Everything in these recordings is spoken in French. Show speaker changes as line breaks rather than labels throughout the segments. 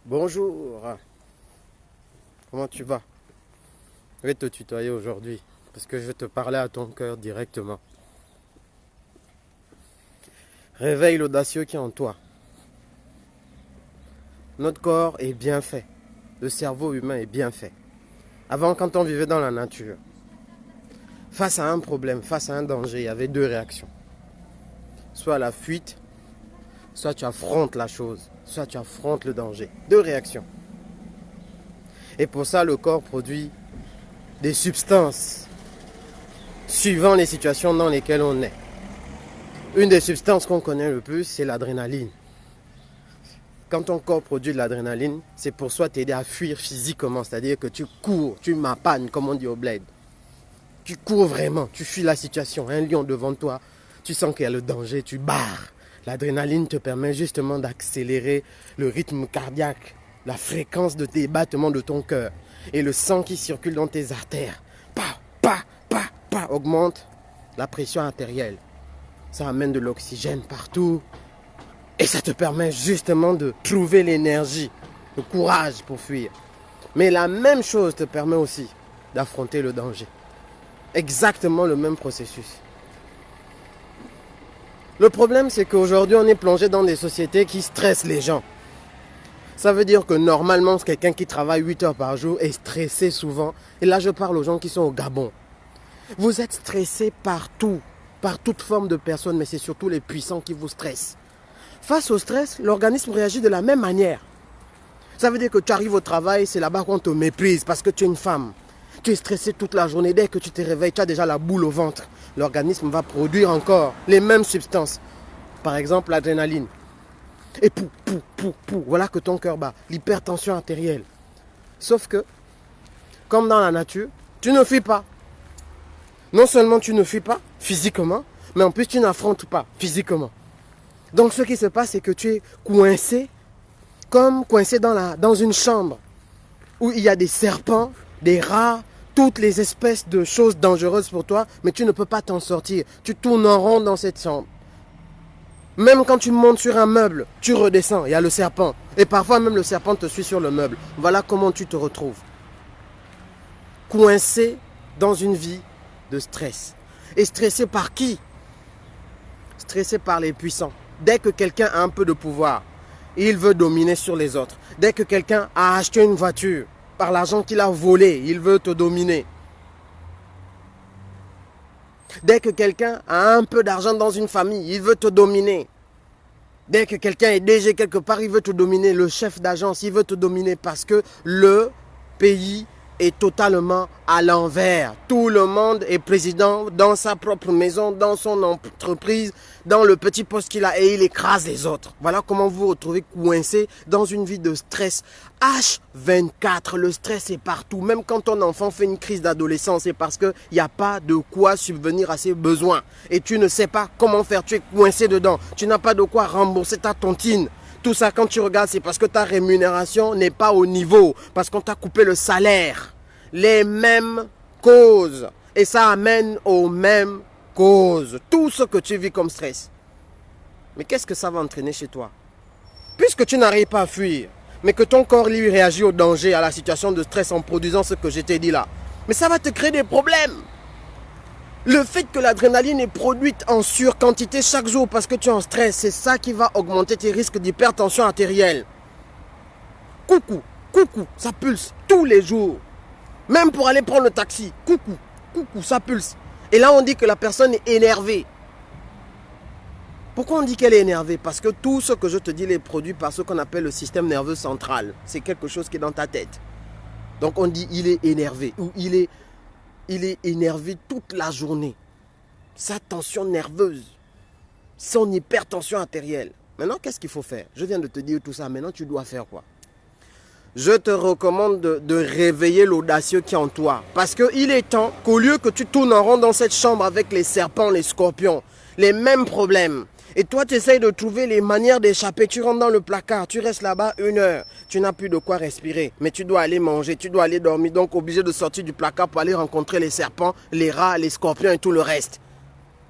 Bonjour, comment tu vas? Je vais te tutoyer aujourd'hui parce que je vais te parler à ton cœur directement. Réveille l'audacieux qui est en toi. Notre corps est bien fait. Le cerveau humain est bien fait. Avant, quand on vivait dans la nature, face à un problème, face à un danger, il y avait deux réactions. Soit la fuite, soit tu affrontes la chose, soit tu affrontes le danger. Deux réactions. Et pour ça, le corps produit des substances suivant les situations dans lesquelles on est. Une des substances qu'on connaît le plus, c'est l'adrénaline. Quand ton corps produit de l'adrénaline, c'est pour soi t'aider à fuir physiquement, c'est-à-dire que tu cours, tu m'appagnes, comme on dit au bled. Tu cours vraiment, tu fuis la situation, un lion devant toi, tu sens qu'il y a le danger, tu barres. L'adrénaline te permet justement d'accélérer le rythme cardiaque, la fréquence de tes battements de ton cœur et le sang qui circule dans tes artères. Augmente la pression artérielle. Ça amène de l'oxygène partout. Et ça te permet justement de trouver l'énergie, le courage pour fuir. Mais la même chose te permet aussi d'affronter le danger. Exactement le même processus. Le problème, c'est qu'aujourd'hui, on est plongé dans des sociétés qui stressent les gens. Ça veut dire que normalement, quelqu'un qui travaille 8 heures par jour est stressé souvent. Et là, je parle aux gens qui sont au Gabon. Vous êtes stressé partout, par toute forme de personne, mais c'est surtout les puissants qui vous stressent. Face au stress, l'organisme réagit de la même manière. Ça veut dire que tu arrives au travail, c'est là-bas qu'on te méprise parce que tu es une femme. Tu es stressé toute la journée. Dès que tu te réveilles, tu as déjà la boule au ventre. L'organisme va produire encore les mêmes substances. Par exemple, l'adrénaline. Et voilà que ton cœur bat. L'hypertension artérielle. Sauf que, comme dans la nature, tu ne fuis pas. Non seulement tu ne fuis pas physiquement, mais en plus tu n'affrontes pas physiquement. Donc ce qui se passe, c'est que tu es coincé, comme coincé dans une chambre où il y a des serpents, des rats, toutes les espèces de choses dangereuses pour toi, mais tu ne peux pas t'en sortir. Tu tournes en rond dans cette chambre. Même quand tu montes sur un meuble, tu redescends, il y a le serpent. Et parfois même le serpent te suit sur le meuble. Voilà comment tu te retrouves. Coincé dans une vie de stress. Et stressé par qui? Stressé par les puissants. Dès que quelqu'un a un peu de pouvoir, il veut dominer sur les autres. Dès que quelqu'un a acheté une voiture, par l'argent qu'il a volé, il veut te dominer. Dès que quelqu'un a un peu d'argent dans une famille, il veut te dominer. Dès que quelqu'un est DG quelque part, il veut te dominer. Le chef d'agence, il veut te dominer parce que le pays est totalement à l'envers. Tout le monde est président dans sa propre maison, dans son entreprise, dans le petit poste qu'il a et il écrase les autres. Voilà comment vous vous retrouvez coincé dans une vie de stress. H24, le stress est partout. Même quand ton enfant fait une crise d'adolescence, c'est parce qu'il n'y a pas de quoi subvenir à ses besoins. Et tu ne sais pas comment faire, tu es coincé dedans. Tu n'as pas de quoi rembourser ta tontine. Tout ça, quand tu regardes, c'est parce que ta rémunération n'est pas au niveau, parce qu'on t'a coupé le salaire. Les mêmes causes. Et ça amène aux mêmes causes. Tout ce que tu vis comme stress. Mais qu'est-ce que ça va entraîner chez toi? Puisque tu n'arrives pas à fuir, mais que ton corps lui réagit au danger, à la situation de stress en produisant ce que je t'ai dit là. Mais ça va te créer des problèmes. Le fait que l'adrénaline est produite en surquantité chaque jour parce que tu es en stress, c'est ça qui va augmenter tes risques d'hypertension artérielle. Coucou, ça pulse tous les jours. Même pour aller prendre le taxi, coucou, ça pulse. Et là on dit que la personne est énervée. Pourquoi on dit qu'elle est énervée? Parce que tout ce que je te dis est produit par ce qu'on appelle le système nerveux central. C'est quelque chose qui est dans ta tête. Donc on dit il est énervé ou il est énervé toute la journée. Sa tension nerveuse, son hypertension artérielle. Maintenant, qu'est-ce qu'il faut faire? Je viens de te dire tout ça. Maintenant, tu dois faire quoi? Je te recommande de réveiller l'audacieux qui est en toi. Parce qu'il est temps qu'au lieu que tu tournes en rond dans cette chambre avec les serpents, les scorpions, les mêmes problèmes, et toi tu essayes de trouver les manières d'échapper, tu rentres dans le placard, tu restes là-bas 1 heure, tu n'as plus de quoi respirer, mais tu dois aller manger, tu dois aller dormir, donc obligé de sortir du placard pour aller rencontrer les serpents, les rats, les scorpions et tout le reste.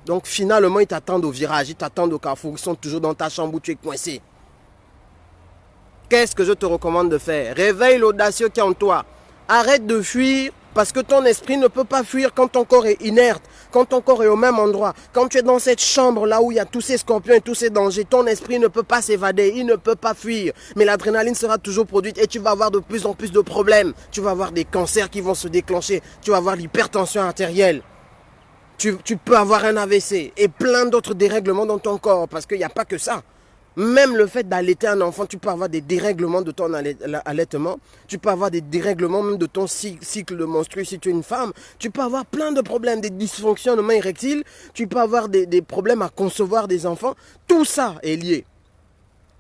Donc finalement ils t'attendent au virage, ils t'attendent au carrefour, ils sont toujours dans ta chambre où tu es coincé. Qu'est-ce que je te recommande de faire? Réveille l'audacieux qui est en toi. Arrête de fuir parce que ton esprit ne peut pas fuir quand ton corps est inerte, quand ton corps est au même endroit. Quand tu es dans cette chambre-là où il y a tous ces scorpions et tous ces dangers, ton esprit ne peut pas s'évader, il ne peut pas fuir. Mais l'adrénaline sera toujours produite et tu vas avoir de plus en plus de problèmes. Tu vas avoir des cancers qui vont se déclencher, tu vas avoir l'hypertension artérielle. Tu peux avoir un AVC et plein d'autres dérèglements dans ton corps parce qu'il n'y a pas que ça. Même le fait d'allaiter un enfant, tu peux avoir des dérèglements de ton allaitement. Tu peux avoir des dérèglements même de ton cycle de menstrues si tu es une femme. Tu peux avoir plein de problèmes, des dysfonctionnements érectiles. Tu peux avoir des problèmes à concevoir des enfants. Tout ça est lié.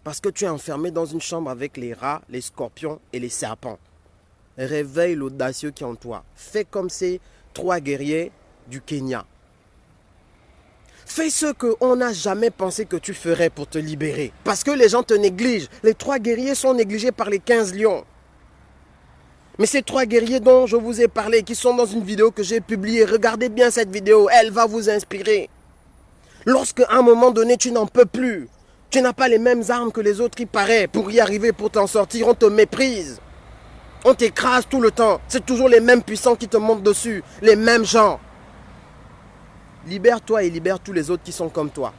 Parce que tu es enfermé dans une chambre avec les rats, les scorpions et les serpents. Réveille l'audacieux qui est en toi. Fais comme ces 3 guerriers du Kenya. Fais ce qu'on n'a jamais pensé que tu ferais pour te libérer. Parce que les gens te négligent. Les 3 guerriers sont négligés par les 15 lions. Mais ces 3 guerriers dont je vous ai parlé, qui sont dans une vidéo que j'ai publiée, regardez bien cette vidéo, elle va vous inspirer. Lorsque à un moment donné, tu n'en peux plus, tu n'as pas les mêmes armes que les autres, il paraît, pour y arriver, pour t'en sortir, on te méprise. On t'écrase tout le temps. C'est toujours les mêmes puissants qui te montent dessus, les mêmes gens. Libère-toi et libère tous les autres qui sont comme toi.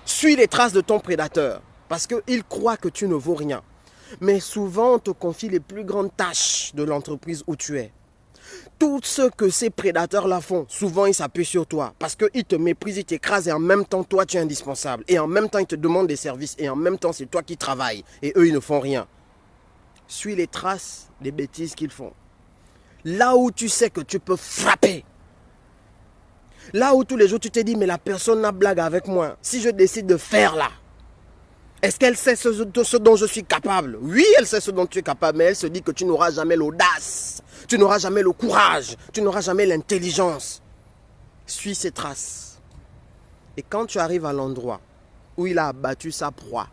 Suis les traces de ton prédateur parce qu'il croit que tu ne vaux rien. Mais souvent, on te confie les plus grandes tâches de l'entreprise où tu es. Tout ce que ces prédateurs-là font, souvent ils s'appuient sur toi parce qu'ils te méprisent, ils t'écrasent et en même temps, toi, tu es indispensable. Et en même temps, ils te demandent des services et en même temps, c'est toi qui travailles et eux, ils ne font rien. Suis les traces des bêtises qu'ils font. Là où tu sais que tu peux frapper. Là où tous les jours tu te dis, mais la personne n'a blague avec moi. Si je décide de faire là, est-ce qu'elle sait ce dont je suis capable? Oui, elle sait ce dont tu es capable, mais elle se dit que tu n'auras jamais l'audace, tu n'auras jamais le courage, tu n'auras jamais l'intelligence. Suis ses traces. Et quand tu arrives à l'endroit où il a abattu sa proie,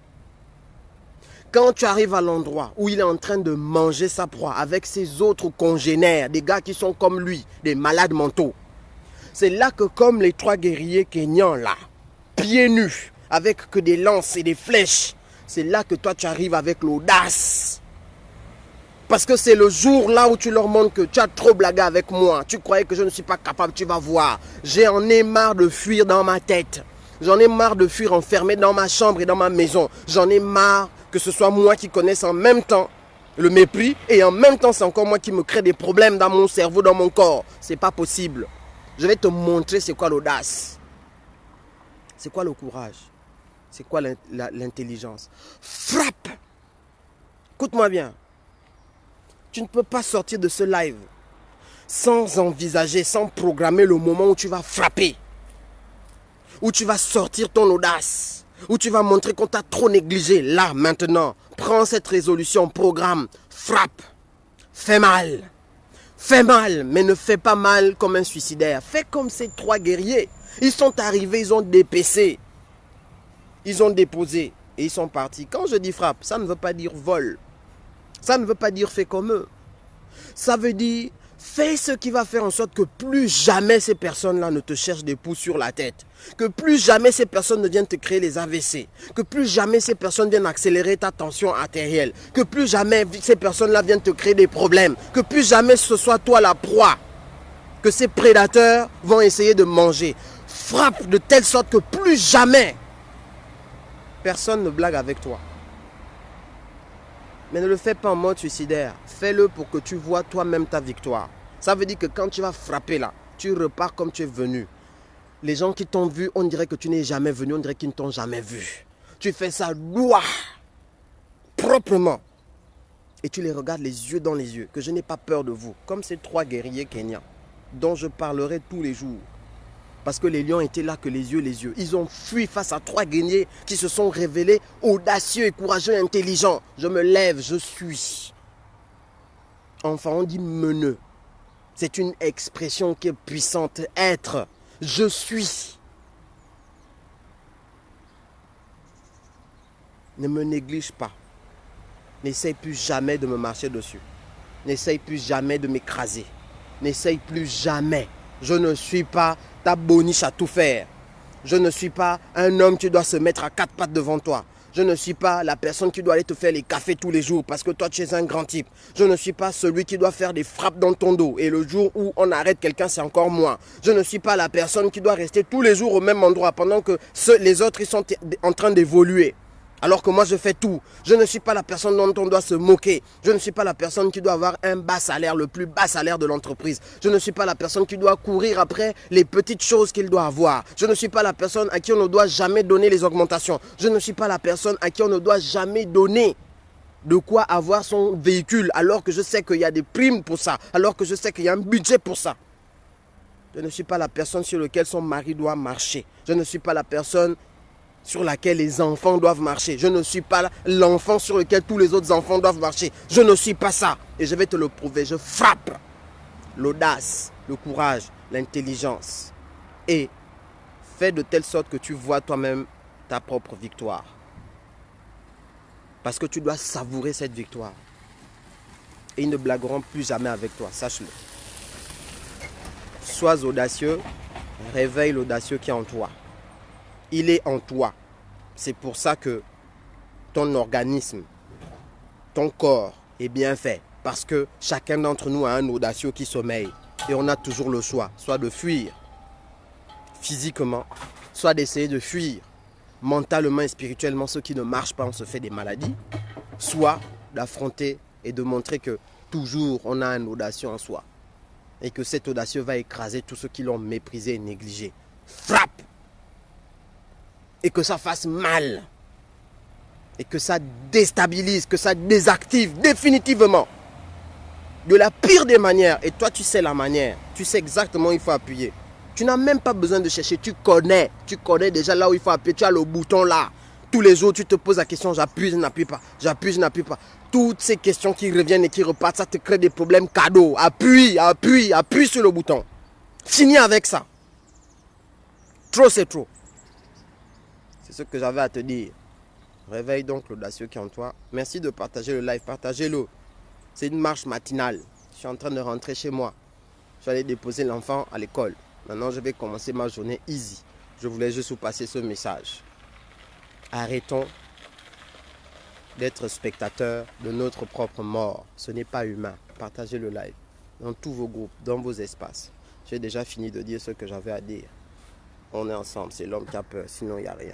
quand tu arrives à l'endroit où il est en train de manger sa proie avec ses autres congénères, des gars qui sont comme lui, des malades mentaux, c'est là que comme les 3 guerriers kenyans là, pieds nus, avec que des lances et des flèches, c'est là que toi tu arrives avec l'audace. Parce que c'est le jour là où tu leur montres que tu as trop blagué avec moi. Tu croyais que je ne suis pas capable, tu vas voir. J'en ai marre de fuir dans ma tête. J'en ai marre de fuir enfermé dans ma chambre et dans ma maison. J'en ai marre que ce soit moi qui connaisse en même temps le mépris et en même temps c'est encore moi qui me crée des problèmes dans mon cerveau, dans mon corps. C'est pas possible. Je vais te montrer c'est quoi l'audace. C'est quoi le courage. C'est quoi l'intelligence. Frappe. Écoute-moi bien. Tu ne peux pas sortir de ce live sans envisager, sans programmer le moment où tu vas frapper. Où tu vas sortir ton audace. Où tu vas montrer qu'on t'a trop négligé. Là, maintenant, prends cette résolution, programme, frappe. Fais mal. Fais mal, mais ne fais pas mal comme un suicidaire. Fais comme ces 3 guerriers. Ils sont arrivés, ils ont dépecé. Ils ont déposé et ils sont partis. Quand je dis frappe, ça ne veut pas dire vol. Ça ne veut pas dire fais comme eux. Ça veut dire fais ce qui va faire en sorte que plus jamais ces personnes-là ne te cherchent des poux sur la tête. Que plus jamais ces personnes ne viennent te créer les AVC. Que plus jamais ces personnes viennent accélérer ta tension artérielle. Que plus jamais ces personnes-là viennent te créer des problèmes. Que plus jamais ce soit toi la proie que ces prédateurs vont essayer de manger. Frappe de telle sorte que plus jamais personne ne blague avec toi. Mais ne le fais pas en mode suicidaire. Fais-le pour que tu vois toi-même ta victoire. Ça veut dire que quand tu vas frapper là, tu repars comme tu es venu. Les gens qui t'ont vu, on dirait que tu n'es jamais venu, on dirait qu'ils ne t'ont jamais vu. Tu fais ça droit, proprement. Et tu les regardes les yeux dans les yeux, que je n'ai pas peur de vous. Comme ces 3 guerriers kenyans, dont je parlerai tous les jours. Parce que les lions étaient là que les yeux. Ils ont fui face à 3 guerriers qui se sont révélés audacieux et courageux et intelligents. Je me lève, je suis. Enfin, on dit meneux. C'est une expression qui est puissante. Être. Je suis. Ne me néglige pas. N'essaye plus jamais de me marcher dessus. N'essaye plus jamais de m'écraser. N'essaye plus jamais. Je ne suis pas ta boniche à tout faire. Je ne suis pas un homme qui doit se mettre à 4 pattes devant toi. Je ne suis pas la personne qui doit aller te faire les cafés tous les jours parce que toi tu es un grand type. Je ne suis pas celui qui doit faire des frappes dans ton dos et le jour où on arrête quelqu'un c'est encore moi. Je ne suis pas la personne qui doit rester tous les jours au même endroit pendant que les autres ils sont en train d'évoluer. Alors que moi je fais tout. Je ne suis pas la personne dont on doit se moquer. Je ne suis pas la personne qui doit avoir un bas salaire, le plus bas salaire de l'entreprise. Je ne suis pas la personne qui doit courir après les petites choses qu'il doit avoir. Je ne suis pas la personne à qui on ne doit jamais donner les augmentations. Je ne suis pas la personne à qui on ne doit jamais donner de quoi avoir son véhicule alors que je sais qu'il y a des primes pour ça, alors que je sais qu'il y a un budget pour ça. Je ne suis pas la personne sur laquelle son mari doit marcher. Je ne suis pas la personne sur laquelle les enfants doivent marcher. Je ne suis pas l'enfant sur lequel tous les autres enfants doivent marcher. Je ne suis pas ça. Et je vais te le prouver. Je frappe l'audace, le courage, l'intelligence. Et fais de telle sorte que tu vois toi-même ta propre victoire. Parce que tu dois savourer cette victoire. Et ils ne blagueront plus jamais avec toi, sache-le. Sois audacieux, réveille l'audacieux qui est en toi. Il est en toi. C'est pour ça que ton organisme, ton corps est bien fait. Parce que chacun d'entre nous a un audacieux qui sommeille. Et on a toujours le choix, soit de fuir physiquement, soit d'essayer de fuir mentalement et spirituellement ce qui ne marche pas, on se fait des maladies, soit d'affronter et de montrer que toujours on a un audacieux en soi. Et que cet audacieux va écraser tous ceux qui l'ont méprisé et négligé. Frappe! Et que ça fasse mal. Et que ça déstabilise, que ça désactive définitivement. De la pire des manières. Et toi, tu sais la manière. Tu sais exactement où il faut appuyer. Tu n'as même pas besoin de chercher. Tu connais. Tu connais déjà là où il faut appuyer. Tu as le bouton là. Tous les jours, tu te poses la question, j'appuie, je n'appuie pas. J'appuie, je n'appuie pas. Toutes ces questions qui reviennent et qui repartent, ça te crée des problèmes cadeaux. Appuie, appuie, appuie sur le bouton. Finis avec ça. Trop, c'est trop. C'est ce que j'avais à te dire. Réveille donc l'audacieux qui est en toi. Merci de partager le live. Partagez-le. C'est une marche matinale. Je suis en train de rentrer chez moi. Je vais aller déposer l'enfant à l'école. Maintenant, je vais commencer ma journée easy. Je voulais juste vous passer ce message. Arrêtons d'être spectateurs de notre propre mort. Ce n'est pas humain. Partagez le live dans tous vos groupes, dans vos espaces. J'ai déjà fini de dire ce que j'avais à dire. On est ensemble. C'est l'homme qui a peur. Sinon, il n'y a rien.